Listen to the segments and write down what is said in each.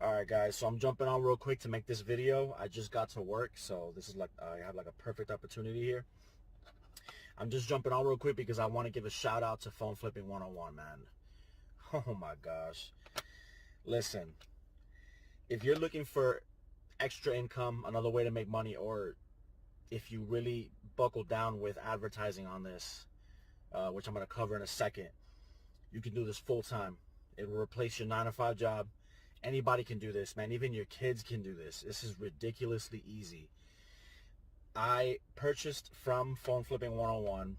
Alright guys, so I'm jumping on real quick to make this video. I just got to work, so this is like I have like a perfect opportunity here. I'm just jumping on real quick because I want to give a shout out to Phone Flipping 101, man. Oh my gosh. Listen, if you're looking for extra income, another way to make money, or if you really buckle down with advertising on this, which I'm going to cover in a second, you can do this full time. It will replace your 9-to-5 job. Anybody can do this, man. Even your kids can do this. This is ridiculously easy. I purchased from Phone Flipping 101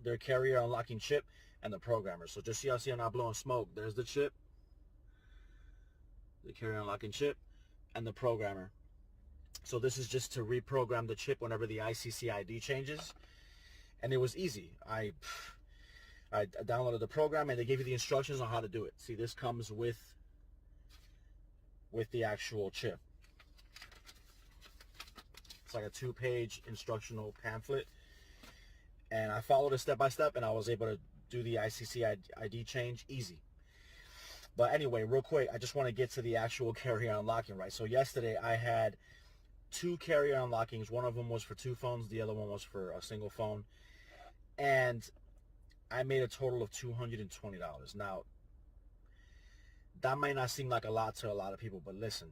their carrier unlocking chip and the programmer. So just so y'all see I'm not blowing smoke, there's the chip, the carrier unlocking chip, and the programmer. So this is just to reprogram the chip whenever the ICC ID changes. And it was easy. I downloaded the program and they gave you the instructions on how to do it. See, this comes with the actual chip. It's like a 2-page instructional pamphlet. And I followed it step by step and I was able to do the ICC ID change easy. But anyway, real quick, I just want to get to the actual carrier unlocking, right? So yesterday I had 2 carrier unlockings. One of them was for 2 phones. The other one was for a single phone. And I made a total of $220. Now, that might not seem like a lot to a lot of people, but listen.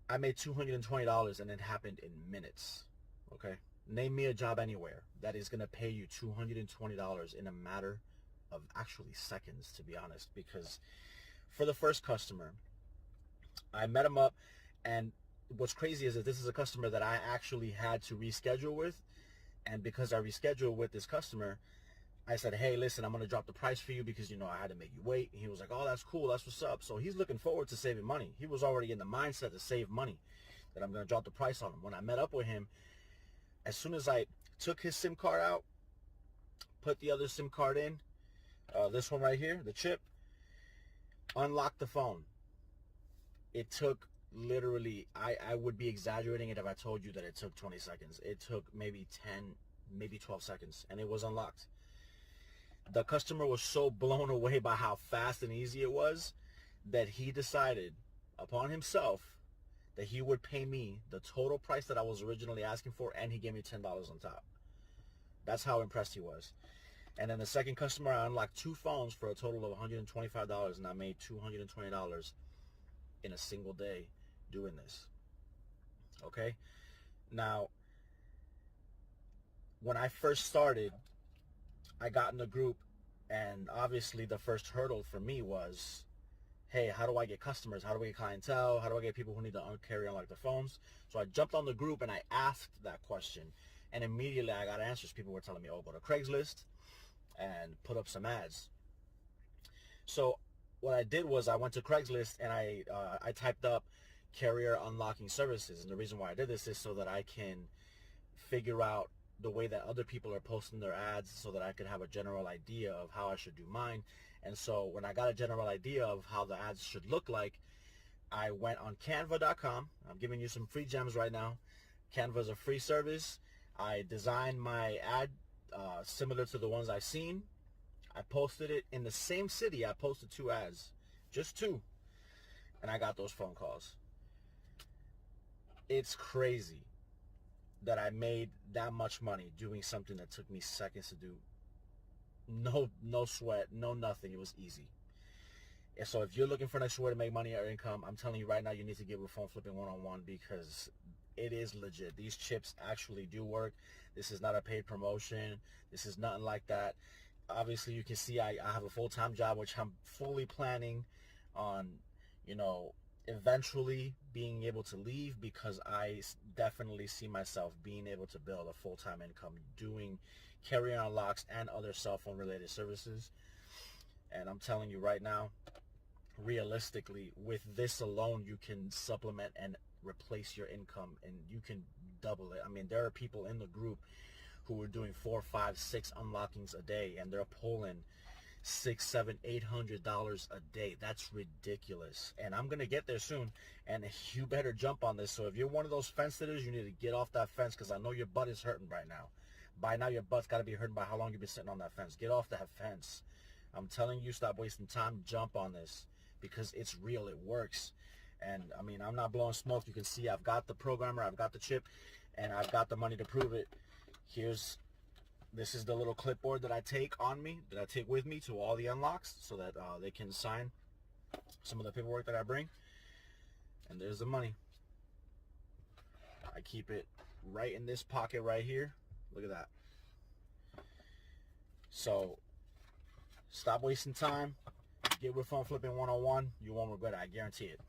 I made $220 and it happened in minutes, okay? Name me a job anywhere that is going to pay you $220 in a matter of actually seconds, to be honest, because for the first customer, I met him up, and what's crazy is that this is a customer that I actually had to reschedule with, and because I rescheduled with this customer, I said, hey, listen, I'm going to drop the price for you because, I had to make you wait. And he was like, oh, that's cool. That's what's up. So he's looking forward to saving money. He was already in the mindset to save money, that I'm going to drop the price on him. When I met up with him, as soon as I took his SIM card out, put the other SIM card in, this one right here, the chip, unlocked the phone. It took literally, I would be exaggerating it if I told you that it took 20 seconds. It took maybe 10, maybe 12 seconds, and it was unlocked. The customer was so blown away by how fast and easy it was that he decided upon himself that he would pay me the total price that I was originally asking for, and he gave me $10 on top. That's how impressed he was. And then the second customer, I unlocked 2 phones for a total of $125, and I made $220 in a single day doing this. Okay? Now, when I first started, I got in the group, and obviously the first hurdle for me was, hey, how do I get customers? How do I get clientele? How do I get people who need to carry unlock their phones? So I jumped on the group and I asked that question, and immediately I got answers. People were telling me, oh, go to Craigslist and put up some ads. So what I did was I went to Craigslist and I typed up carrier unlocking services. And the reason why I did this is so that I can figure out the way that other people are posting their ads, so that I could have a general idea of how I should do mine. And so when I got a general idea of how the ads should look like, I went on canva.com. I'm giving you some free gems right now. Canva is a free service. I designed my ad similar to the ones I've seen. I posted it in the same city. I posted 2 ads, just 2, and I got those phone calls. It's crazy that I made that much money doing something that took me seconds to do. No sweat, no nothing. It was easy. And so if you're looking for an extra way to make money or income, I'm telling you right now, you need to get with Phone Flipping 101 because it is legit. These chips actually do work. This is not a paid promotion. This is nothing like that. Obviously, you can see I have a full-time job, which I'm fully planning on, eventually being able to leave, because I definitely see myself being able to build a full-time income doing carrier unlocks and other cell phone related services. And I'm telling you right now, realistically, with this alone, you can supplement and replace your income, and you can double it. I mean, there are people in the group who are doing 4, 5, 6 unlockings a day, and they're pulling $600, $700, $800 a day. That's ridiculous. And I'm gonna get there soon, and you better jump on this. So if you're one of those fence sitters, you need to get off that fence, because I know your butt is hurting right now. By now your butt's got to be hurting by how long you've been sitting on that fence. Get off that fence. I'm telling you, stop wasting time. Jump on this. because it's real. It works. And I mean, I'm not blowing smoke. You can see I've got the programmer, I've got the chip, and I've got the money to prove it. This is the little clipboard that I take on me, that I take with me to all the unlocks, so that they can sign some of the paperwork that I bring. And there's the money. I keep it right in this pocket right here. Look at that. So stop wasting time. Get with Phone Flipping 101. You won't regret it. I guarantee it.